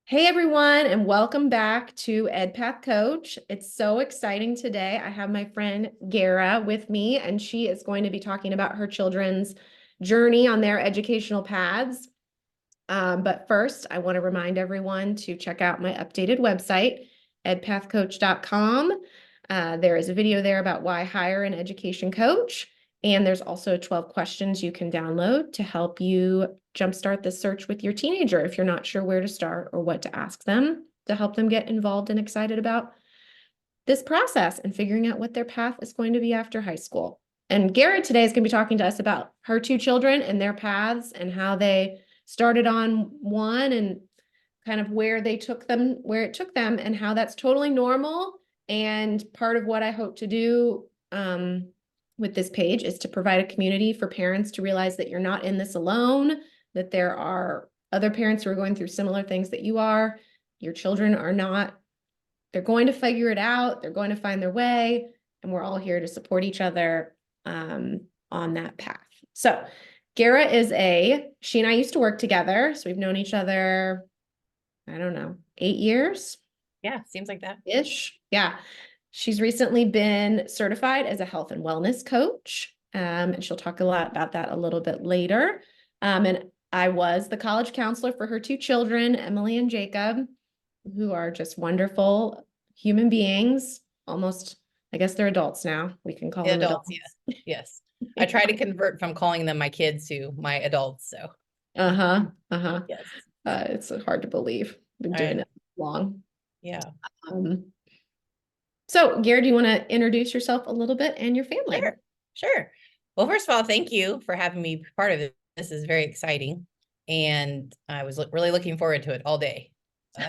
Hey everyone, and welcome back to EdPath Coach. It's so exciting today. I have my friend Gara with me, and she is going to be talking about her children's journey on their educational paths. But first, I want to remind everyone to check out my updated website, edpathcoach.com. There is a video there about why hire an education coach. And there's also 12 questions you can download to help you jumpstart the search with your teenager if you're not sure where to start or what to ask them to help them get involved and excited about this process and figuring out what their path is going to be after high school. And Garrett today is going to be talking to us about her two children and their paths and how they started on one and kind of where it took them, and how that's totally normal. And part of what I hope to do with this page is to provide a community for parents to realize that you're not in this alone, that there are other parents who are going through similar things that you are. Your children are not, they're going to figure it out. They're going to find their way. And we're all here to support each other on that path. So Gara she and I used to work together. So we've known each other, I don't know, 8 years. Yeah, seems like that. Ish. Yeah. She's recently been certified as a health and wellness coach. And she'll talk a lot about that a little bit later. And I was the college counselor for her two children, Emily and Jacob, who are just wonderful human beings. Almost, I guess they're adults now. We can call them adults. Yeah. Yes. I try to convert from calling them my kids to my adults. So. Yes. It's hard to believe. Been doing it long. Yeah. So, Gara, do you want to introduce yourself a little bit and your family? Sure. Well, first of all, thank you for having me part of it. This is very exciting. And I was really looking forward to it all day,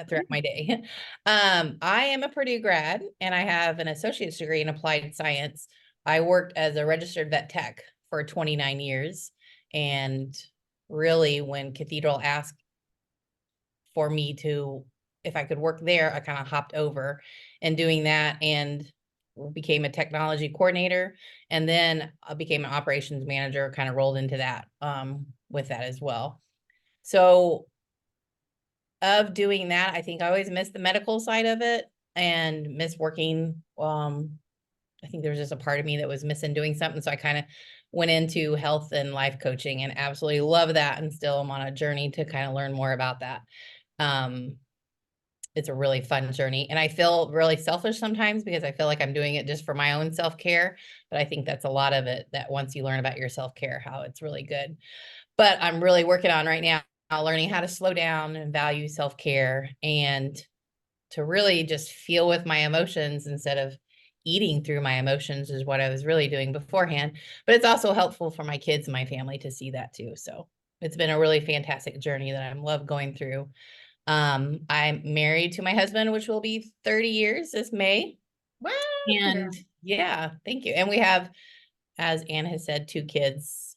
throughout my day. I am a Purdue grad, and I have an associate's degree in applied science. I worked as a registered vet tech for 29 years. And really, when Cathedral asked for me if I could work there, I kind of hopped over and doing that and became a technology coordinator. And then I became an operations manager, kind of rolled into that with that as well. So of doing that, I think I always missed the medical side of it and miss working. I think there was just a part of me that was missing doing something. So I kind of went into health and life coaching and absolutely love that. And still I'm on a journey to kind of learn more about that. It's a really fun journey, and I feel really selfish sometimes because I feel like I'm doing it just for my own self-care, but I think that's a lot of it, that once you learn about your self-care, how it's really good. But I'm really working on right now, learning how to slow down and value self-care and to really just feel with my emotions instead of eating through my emotions is what I was really doing beforehand. But it's also helpful for my kids and my family to see that too. So it's been a really fantastic journey that I love going through. I'm married to my husband, which will be 30 years this May. Wow. And yeah, thank you. And we have, as Anne has said, 2 kids.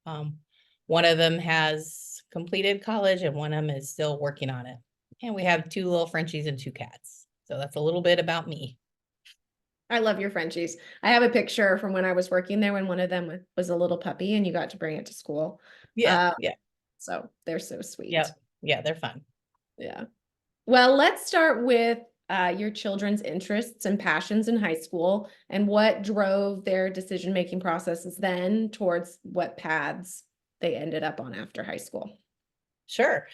One of them has completed college and one of them is still working on it. And we have 2 little Frenchies and 2 cats. So that's a little bit about me. I love your Frenchies. I have a picture from when I was working there when one of them was a little puppy and you got to bring it to school. Yeah. So they're so sweet. Yeah, they're fun. Yeah. Well, let's start with your children's interests and passions in high school and what drove their decision-making processes then towards what paths they ended up on after high school. Sure.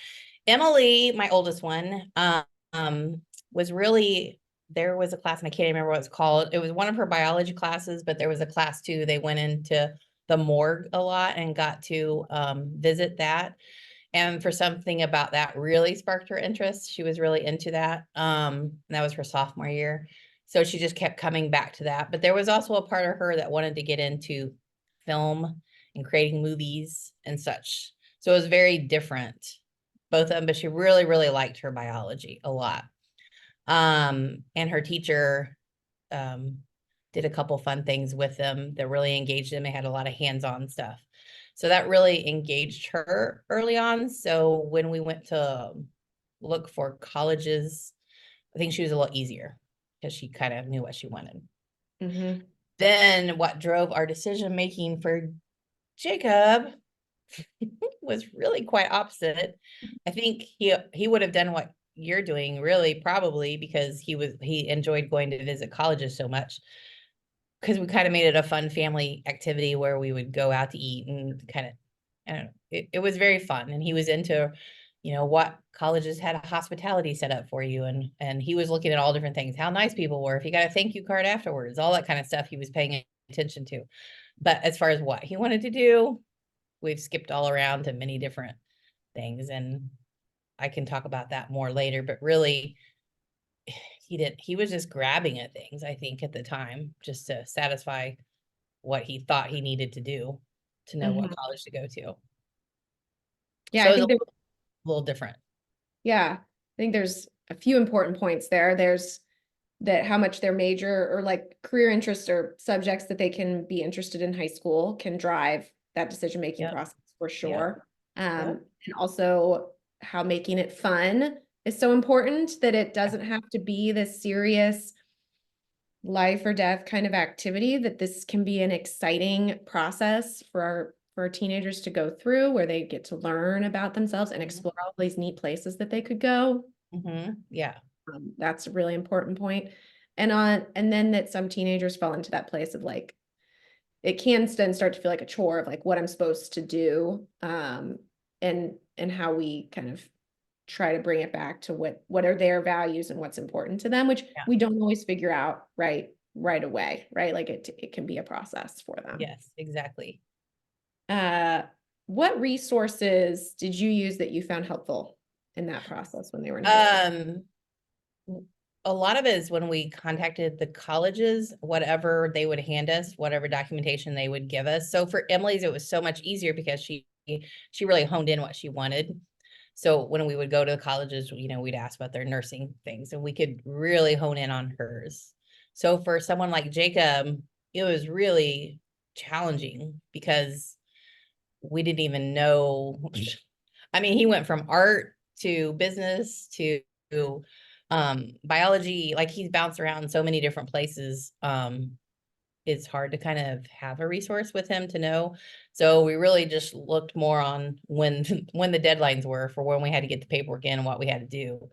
Emily, my oldest one, was really, there was a class, and I can't remember what it's called. It was one of her biology classes, but there was a class too. They went into the morgue a lot and got to visit that. And for something about that really sparked her interest. She was really into that. And that was her sophomore year. So she just kept coming back to that. But there was also a part of her that wanted to get into film and creating movies and such. So it was very different, both of them, but she really, really liked her biology a lot. And her teacher did a couple fun things with them that really engaged them. They had a lot of hands-on stuff. So that really engaged her early on. So when we went to look for colleges, I think she was a little easier because she kind of knew what she wanted. Mm-hmm. Then what drove our decision-making for Jacob was really quite opposite. I think he would have done what you're doing, really, probably because he enjoyed going to visit colleges so much, because we kind of made it a fun family activity where we would go out to eat and kind of, I don't know, it was very fun. And he was into, what colleges had a hospitality set up for you. And he was looking at all different things, how nice people were, if you got a thank you card afterwards, all that kind of stuff he was paying attention to. But as far as what he wanted to do, we've skipped all around to many different things. And I can talk about that more later, but really, he was just grabbing at things, I think, at the time, just to satisfy what he thought he needed to do to know what Mhm. college to go to. Yeah, So I it was think there's, a little different. yeah, I think there's a few important points there. There's that how much their major or like career interests or subjects that they can be interested in high school can drive that decision-making Yep. process for Yep. sure. Yep. And also how making it fun is so important that it doesn't have to be this serious life or death kind of activity, that this can be an exciting process for our teenagers to go through where they get to learn about themselves and explore all these neat places that they could go. Yeah. That's a really important point. And then that some teenagers fall into that place of like, it can then start to feel like a chore of like what I'm supposed to do. And how we kind of try to bring it back to what are their values and what's important to them, which Yeah. we don't always figure out right away, right? Like it can be a process for them. Yes, exactly. Uh, what resources did you use that you found helpful in that process when they were in high school? Um, a lot of it is when we contacted the colleges, whatever they would hand us, whatever documentation they would give us. So for Emily's, it was so much easier because she really honed in what she wanted. So when we would go to the colleges, we'd ask about their nursing things and we could really hone in on hers. So for someone like Jacob, it was really challenging because we didn't even know. I mean, he went from art to business to biology. Like he's bounced around so many different places. It's hard to kind of have a resource with him to know. So we really just looked more on when when the deadlines were for when we had to get the paperwork in and what we had to do,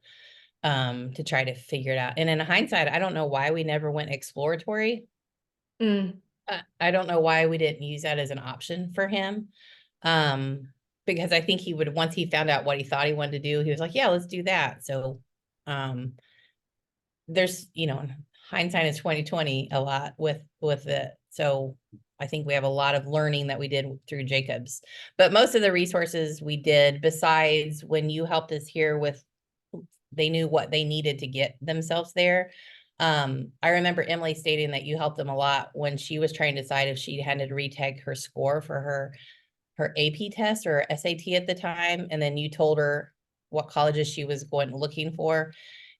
to try to figure it out. And in hindsight, I don't know why we never went exploratory. Mm. I don't know why we didn't use that as an option for him. Um, because I think he would, once he found out what he thought he wanted to do, he was like, yeah, let's do that. So, there's, hindsight is 2020 a lot with it. So I think we have a lot of learning that we did through Jacobs. But most of the resources we did, besides when you helped us here with, they knew what they needed to get themselves there. I remember Emily stating that you helped them a lot when she was trying to decide if she had to retake her score for her AP test or SAT at the time. And then you told her what colleges she was looking for.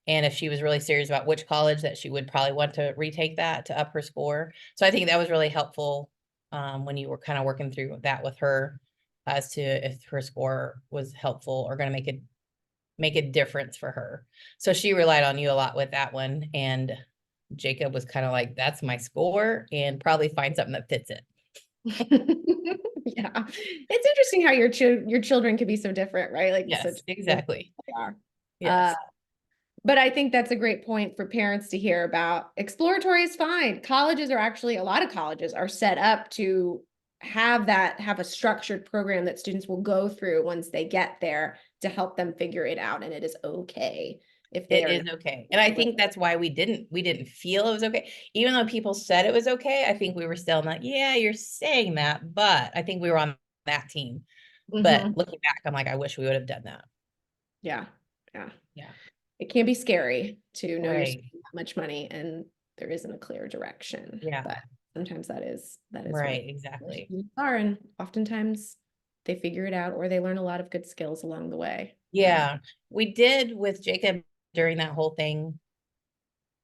And if she was really serious about which college, that she would probably want to retake that to up her score. So I think that was really helpful, when you were kind of working through that with her, as to if her score was helpful or going to make a difference for her. So she relied on you a lot with that one. And Jacob was kind of like, that's my score, and probably find something that fits it. Yeah, it's interesting how your children can be so different, right? Like such Yes, exactly. they are. Yes. But I think that's a great point for parents to hear about. Exploratory is fine. Colleges are actually, a lot of colleges are set up to have a structured program that students will go through once they get there to help them figure it out. And it is okay if they It are is not okay. And I with think that's why we didn't feel it was okay. Even though people said it was okay, I think we were still not, yeah, you're saying that, but I think we were on that team. it. But Mhm. looking back, I'm like, I wish we would have done that. Yeah. Yeah. Yeah. It can be scary to know you're Right. spending that much money and there isn't a clear direction. Yeah. But sometimes that is Right. where Exactly. students are, and oftentimes they figure it out or they learn a lot of good skills along the way. Yeah. We did with Jacob during that whole thing,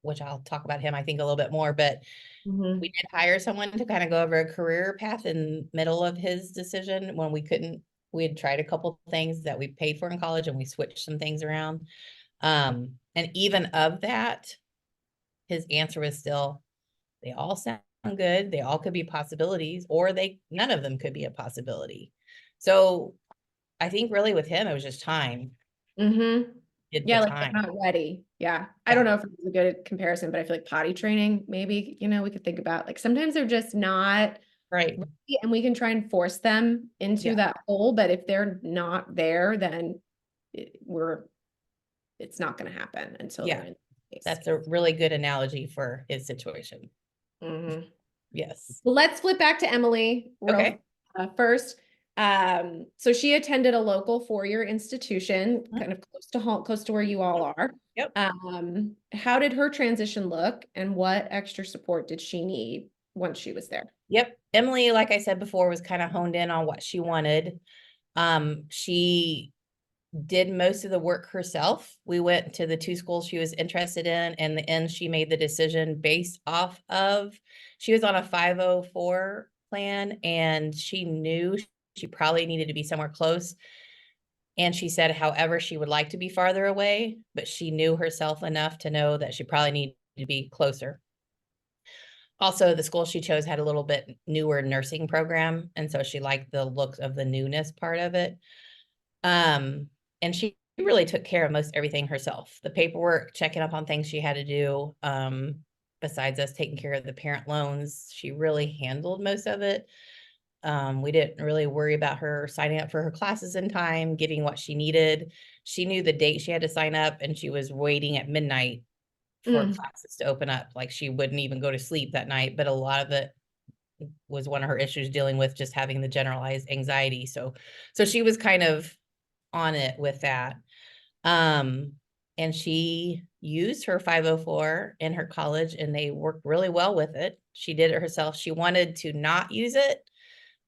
which I'll talk about him, I think, a little bit more, but we Mhm. did hire someone to kind of go over a career path in middle of his decision when we had tried a couple things that we paid for in college and we switched some things around. And even of that, his answer was still, they all sound good. They all could be possibilities, or none of them could be a possibility. So I think really with him, it was just time. Mhm. did the Yeah, like they're time. not ready. Yeah. I don't Yeah, know if it's a good comparison, but I feel like potty training, maybe, we could think about like sometimes they're just not right. ready and we can try and force them into Yeah, that hole. But if they're not there, then it- we're it's not going to happen until they're yeah. in space. That's a really good analogy for his situation. Mhm. Yes. Let's flip back to Emily Okay. real first. So she attended a local four-year institution, Mhm. kind of close to home, close to where you all are. Yep. How did her transition look, and what extra support did she need once she was there? Yep. Emily, like I said before, was kind of honed in on what she wanted. She did most of the work herself. We went to the two schools she was interested in. And in the end, she made the decision based off of, she was on a 504 plan and she knew she probably needed to be somewhere close. And she said, however, she would like to be farther away, but she knew herself enough to know that she probably needed to be closer. Also, the school she chose had a little bit newer nursing program. And so she liked the looks of the newness part of it. And she really took care of most everything herself. The paperwork, checking up on things she had to do, besides us taking care of the parent loans, she really handled most of it. We didn't really worry about her signing up for her classes in time, getting what she needed. She knew the date she had to sign up, and she was waiting at midnight for Mm, classes to open up. Like she wouldn't even go to sleep that night, but a lot of it was one of her issues dealing with just having the generalized anxiety. So she was kind of on it with that. Um, and she used her 504 in her college and they worked really well with it. She did it herself. She wanted to not use it,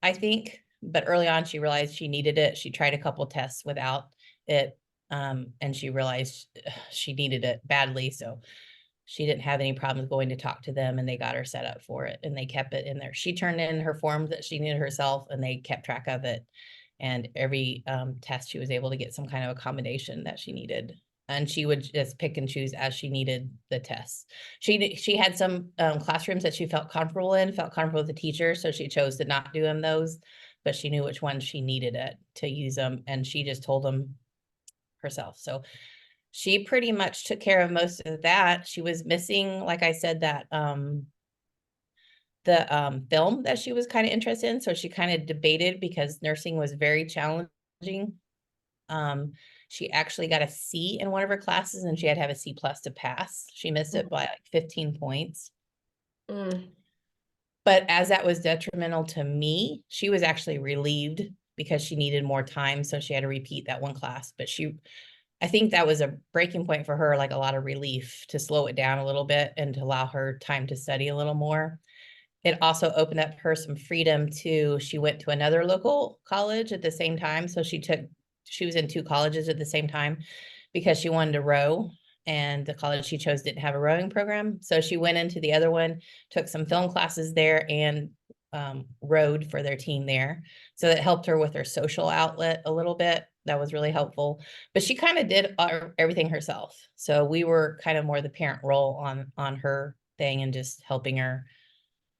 I think, but early on she realized she needed it. She tried a couple tests without it. And she realized she needed it badly. So she didn't have any problems going to talk to them and they got her set up for it and they kept it in there. She turned in her forms that she needed herself and they kept track of it. And every test she was able to get some kind of accommodation that she needed. And she would just pick and choose as she needed the tests. She had some classrooms that she felt comfortable in, felt comfortable with the teacher. So she chose to not do them those, but she knew which ones she needed it to use them. And she just told them herself. So she pretty much took care of most of that. She was missing, like I said, that the film that she was kind of interested in. So she kind of debated because nursing was very challenging. Um, she actually got a C in one of her classes and she had to have a C plus to pass. She missed it by like 15 points. mm, But as that was detrimental to me, she was actually relieved because she needed more time. So she had to repeat that one class. But I think that was a breaking point for her, like a lot of relief to slow it down a little bit and to allow her time to study a little more. It also opened up her some freedom to, she went to another local college at the same time. So she was in two colleges at the same time because she wanted to row and the college she chose didn't have a rowing program. So she went into the other one, took some film classes there and rowed for their team there. So that helped her with her social outlet a little bit. That was really helpful. But she kind of did everything herself. So we were kind of more the parent role on her thing and just helping her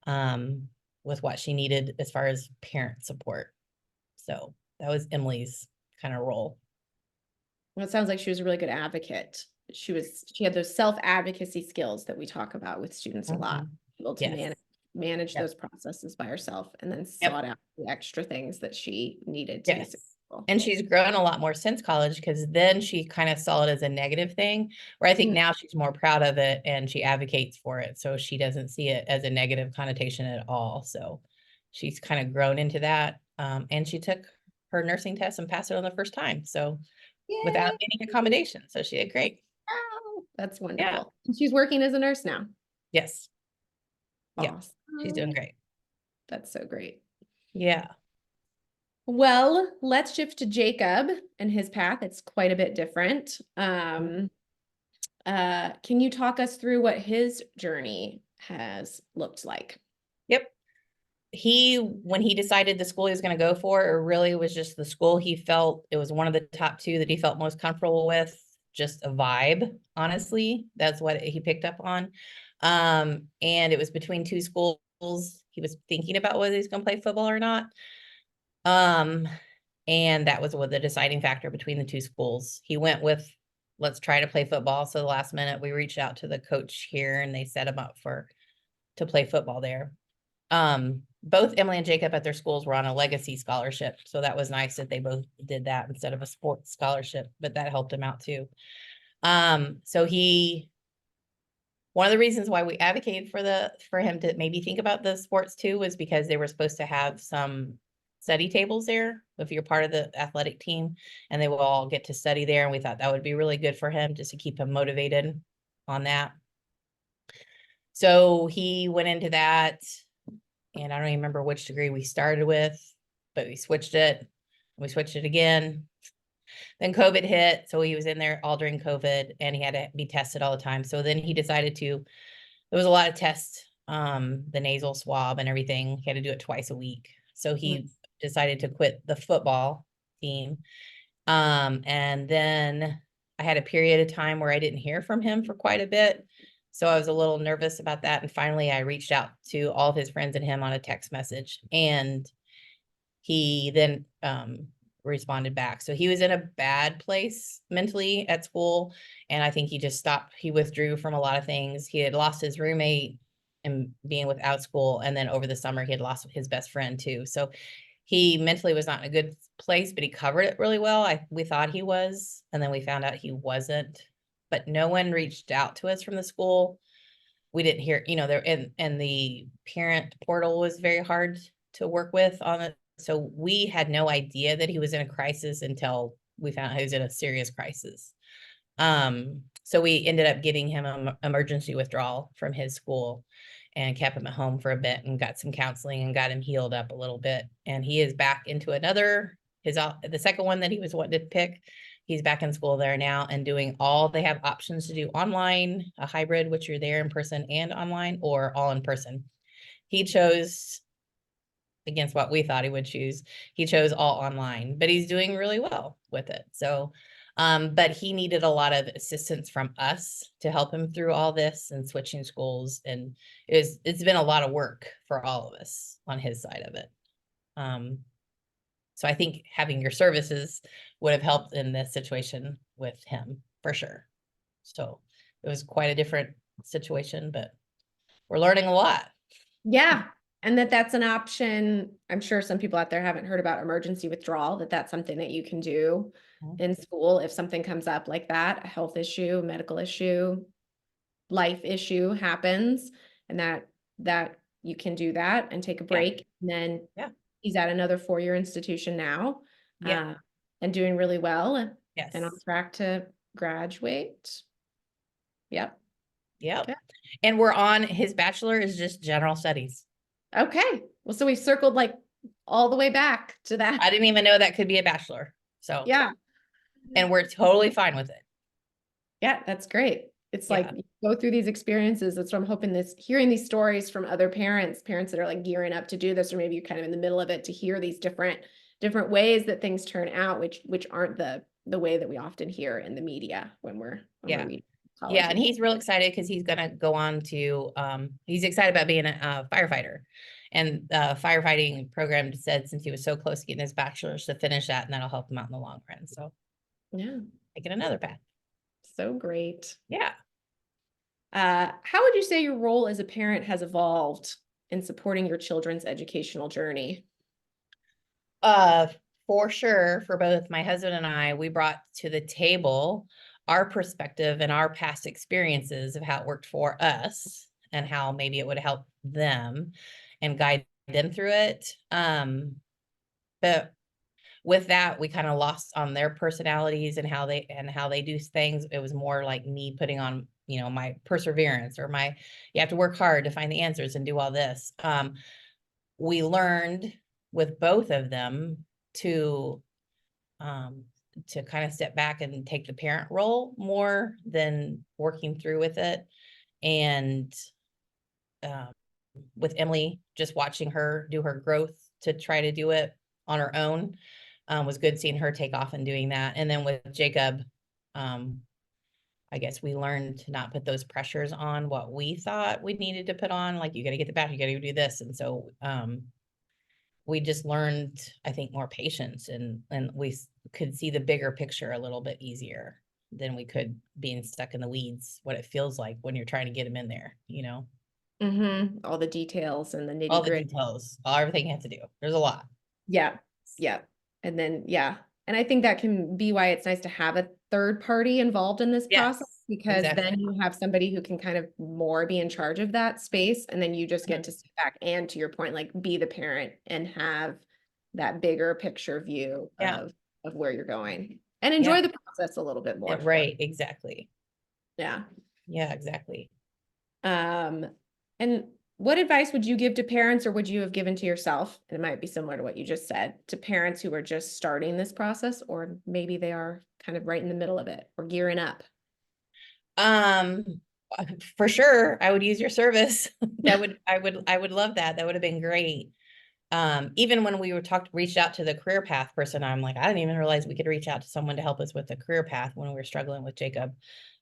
um, with what she needed as far as parent support. So that was Emily's kind of role. well, it sounds like she was a really good advocate. She had those self-advocacy skills that we talk about with students a lot, Mhm. able to Yes. manage Yep. those processes by herself and then Yep. sought out the extra things that she needed to be Yes. successful. And she's grown a lot more since college because then she kind of saw it as a negative thing, where I think Mm, now she's more proud of it and she advocates for it. So she doesn't see it as a negative connotation at all. So she's kind of grown into that. And she took her nursing test and passed it on the first time. So without yay! any accommodation. So she did great. Wow, that's Yeah. wonderful. And she's working as a nurse now. Yes. Yep. She's doing Awesome. great. That's so great. Yeah. Well, let's shift to Jacob and his path. It's quite a bit different. Can you talk us through what his journey has looked like? Yep. When he decided the school he was going to go for, it really was just the school he felt it was one of the top two that he felt most comfortable with, just a vibe, honestly. That's what he picked up on. And it was between two schools. He was thinking about whether he's going to play football or not. Um, and that was what the deciding factor between the two schools. He went with let's try to play football. So the last minute we reached out to the coach here and they set him up to play football there. Both Emily and Jacob at their schools were on a legacy scholarship. So that was nice that they both did that instead of a sports scholarship, but that helped him out too. So one of the reasons why we advocated for him to maybe think about the sports too was because they were supposed to have some study tables there if you're part of the athletic team, and they will all get to study there. And we thought that would be really good for him just to keep him motivated on that. So he went into that, and I don't even remember which degree we started with, but we switched it. We switched it again. Then COVID hit, so he was in there all during COVID, and he had to be tested all the time. So then he decided to, there was a lot of tests, the nasal swab and everything. He had to do it twice a week. So he decided to quit the football team. And then I had a period of time where I didn't hear from him for quite a bit. So I was a little nervous about that. And finally, I reached out to all of his friends and him on a text message. And he then responded back. So he was in a bad place mentally at school. And I think he just stopped. He withdrew from a lot of things. He had lost his roommate and being without school. And then over the summer, he had lost his best friend too. So he mentally was not in a good place, but he covered it really well. We thought he was, and then we found out he wasn't. But no one reached out to us from the school. We didn't hear, there, and the parent portal was very hard to work with on it. So we had no idea that he was in a crisis until we found out he was in a serious crisis. So we ended up getting him an emergency withdrawal from his school and kept him at home for a bit and got some counseling and got him healed up a little bit. And he is back into the second one that he was wanting to pick. He's back in school there now and doing they have options to do online, a hybrid, which you're there in person and online, or all in person. He chose, against what we thought he would choose, he chose all online, but he's doing really well with it. So, but he needed a lot of assistance from us to help him through all this and switching schools. And it's been a lot of work for all of us on his side of it. So I think having your services would have helped in this situation with him for sure. So it was quite a different situation, but we're learning a lot. Yeah. And that's an option. I'm sure some people out there haven't heard about emergency withdrawal, that's something that you can do in school if something comes up like that, a health issue, medical issue, life issue happens, and that you can do that and take a break. And then he's at another 4-year institution now, and doing really well and on track to graduate. Yep. And we're on, his bachelor is just general studies. Okay. Well, so we circled like all the way back to that. I didn't even know that could be a bachelor. So yeah. And we're totally fine with it. Yeah, that's great. It's like you go through these experiences. That's what I'm hoping hearing these stories from other parents that are like gearing up to do this, or maybe you're kind of in the middle of it, to hear these different ways that things turn out, which aren't the way that we often hear in the media when we're reading. And he's real excited because he's going to go on to, he's excited about being a firefighter. And the firefighting program said since he was so close to getting his bachelor's to finish that, and that'll help him out in the long run. So taking another path. So great. Yeah. How would you say your role as a parent has evolved in supporting your children's educational journey? For sure, for both my husband and I, we brought to the table our perspective and our past experiences of how it worked for us and how maybe it would help them and guide them through it. But with that, we kind of lost on their personalities and how they do things. It was more like me putting on, my perseverance or you have to work hard to find the answers and do all this. We learned with both of them to kind of step back and take the parent role more than working through with it. And with Emily, just watching her do her growth to try to do it on her own was good, seeing her take off and doing that. And then with Jacob, I guess we learned to not put those pressures on what we thought we needed to put on, like you got to get the back, you got to do this. And so we just learned, I think, more patience and we could see the bigger picture a little bit easier. than we could being stuck in the weeds, what it feels like when you're trying to get them in there, you know, All the details and the all nitty the gritty. details, everything you have to do. There's a lot. Yeah. Yeah. And then, yeah. And I think that can be why it's nice to have a third party involved in this Yes, process, because then exactly. you have somebody who can kind of more be in charge of that space. And then you just get Mhm. to sit back and, to your point, like be the parent and have that bigger picture view Yeah, of where you're going and yeah, enjoy the process a little bit yeah, more for it. right, exactly. Yeah. Yeah, exactly. Um, and what advice would you give to parents, or would you have given to yourself? And it might be similar to what you just said, to parents who are just starting this process, or maybe they are kind of right in the middle of it or gearing up. Um, for sure, I would use your service. I would love that. That would have been great. Even when we were reached out to the career path person, I'm like, I didn't even realize we could reach out to someone to help us with the career path when we were struggling with Jacob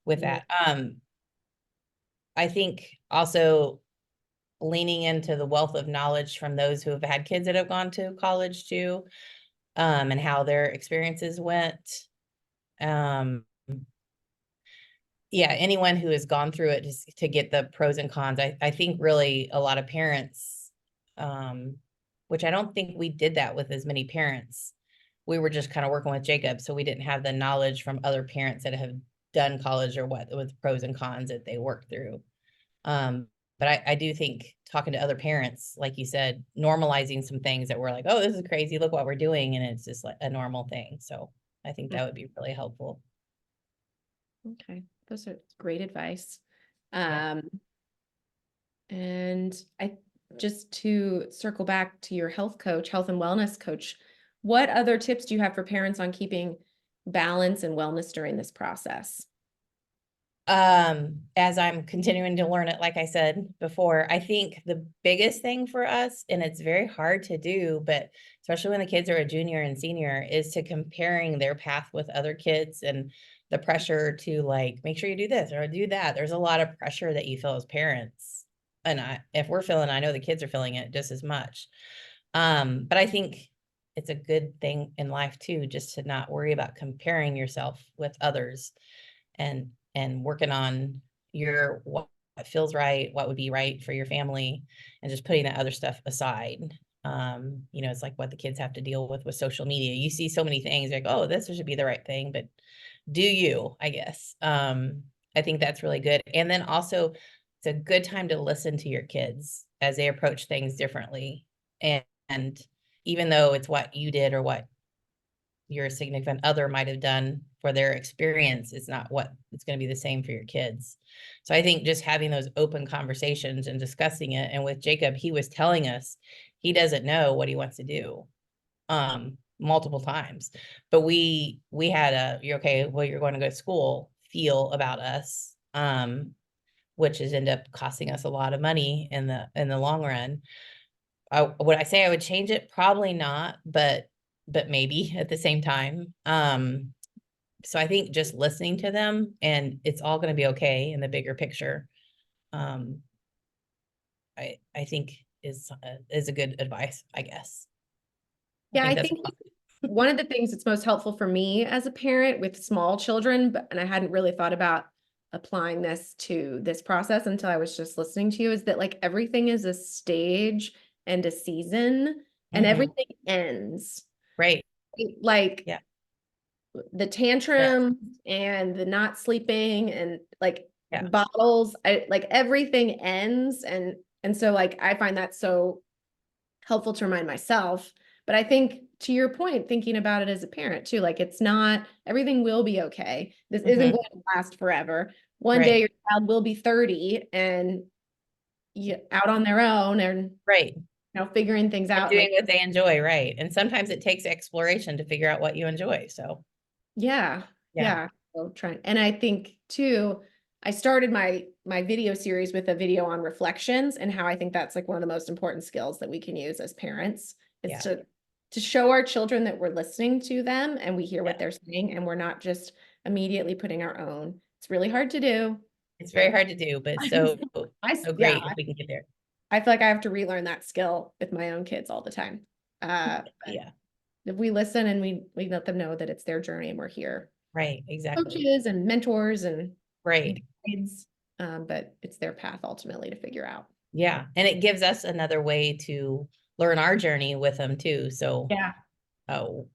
with Mhm. that. I think also leaning into the wealth of knowledge from those who have had kids that have gone to college too, and how their experiences went. Um, yeah, anyone who has gone through it just to get the pros and cons. I think really a lot of parents, which I don't think we did that with as many parents. We were just kind of working with Jacob, so we didn't have the knowledge from other parents that have done college or what with pros and cons that they worked through. But I do think talking to other parents, like you said, normalizing some things that we're like, oh, this is crazy, look what we're doing, and it's just like a normal thing. So I think that would be really helpful. Okay, those are great advice. Yeah. Um, and I just to circle back to your health coach, health and wellness coach, what other tips do you have for parents on keeping balance and wellness during this process? As I'm continuing to learn it, like I said before, I think the biggest thing for us, and it's very hard to do, but especially when the kids are a junior and senior, is to comparing their path with other kids and the pressure to like make sure you do this or do that. There's a lot of pressure that you feel as parents. And if we're feeling, I know the kids are feeling it just as much. But I think it's a good thing in life too, just to not worry about comparing yourself with others and working on your what feels right, what would be right for your family, and just putting that other stuff aside. It's like what the kids have to deal with social media. You see so many things like, oh, this should be the right thing, but do you, I guess. I think that's really good. And then also it's a good time to listen to your kids as they approach things differently. And even though it's what you did or what your significant other might have done for their experience, it's not what it's going to be the same for your kids. So I think just having those open conversations and discussing it. And with Jacob, he was telling us he doesn't know what he wants to do multiple times. But we had a, you're okay, well, you're going to go to school feel about us, which has ended up costing us a lot of money in the long run. Would I say I would change it? Probably not, but maybe at the same time. So I think just listening to them and it's all going to be okay in the bigger picture. Um, I think is a good advice, I guess. I Yeah, think I that's think one of the things that's most helpful for me as a parent with small children, and I hadn't really thought about applying this to this process until I was just listening to you, is that like everything is a stage and a season, and Mhm. everything ends. Right. Like Yeah. the Yeah. tantrums and the not sleeping and like Yeah. bottles, like everything ends. And so like I find that so helpful to remind myself. But I think to your point, thinking about it as a parent too, like it's not, everything will be okay. This isn't Mhm. going to last forever. One day Right. your child will be 30 and out on their own and Right. figuring things And out. doing Like, what they enjoy. Right. And sometimes it takes exploration to figure out what you enjoy. So yeah, yeah. yeah. So trying, and I think too, I started my video series with a video on reflections and how I think that's like one of the most important skills that we can use as parents is Yeah. to show our children that we're listening to them and we hear Yeah. what they're saying and we're not just immediately putting our own. It's really hard to do, It's very but hard to do, but so yeah, great if we can get there. I feel like I have to relearn that skill with my own kids all the time. But Yeah. if we listen and we let them know that it's their journey and we're here. Right, exactly. coaches and mentors and Right. guides, but it's their path ultimately to figure out. Yeah. And it gives us another way to learn our journey with them too. So, Yeah. oh,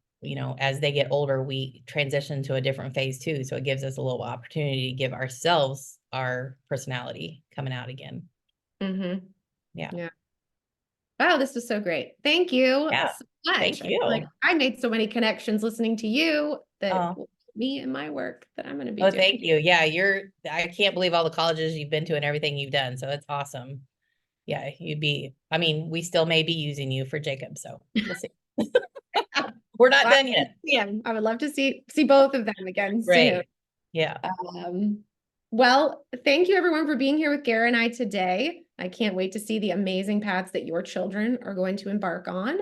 as they get older, we transition to a different phase too. So it gives us a little opportunity to give ourselves our personality coming out again. Mm-hmm. Yeah. Yeah. Wow, this was so great. Thank you Yeah. so much. Thank I feel like you. I made so many connections listening to you that Oh, will help me in my work that I'm going to be oh, doing. thank you. Yeah, I can't believe all the colleges you've been to and everything you've done. So it's awesome. Yeah, I mean, we still may be using you for Jacob. So we'll see. We're not Well, done yet. I would love to see both of them again soon. Right. Yeah. Um, well, thank you everyone for being here with Gara and I today. I can't wait to see the amazing paths that your children are going to embark on.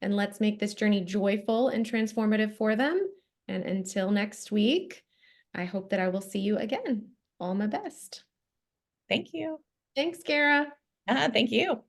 And let's make this journey joyful and transformative for them. And until next week, I hope that I will see you again. All my best. Thank you. Thanks, Gara. Thank you.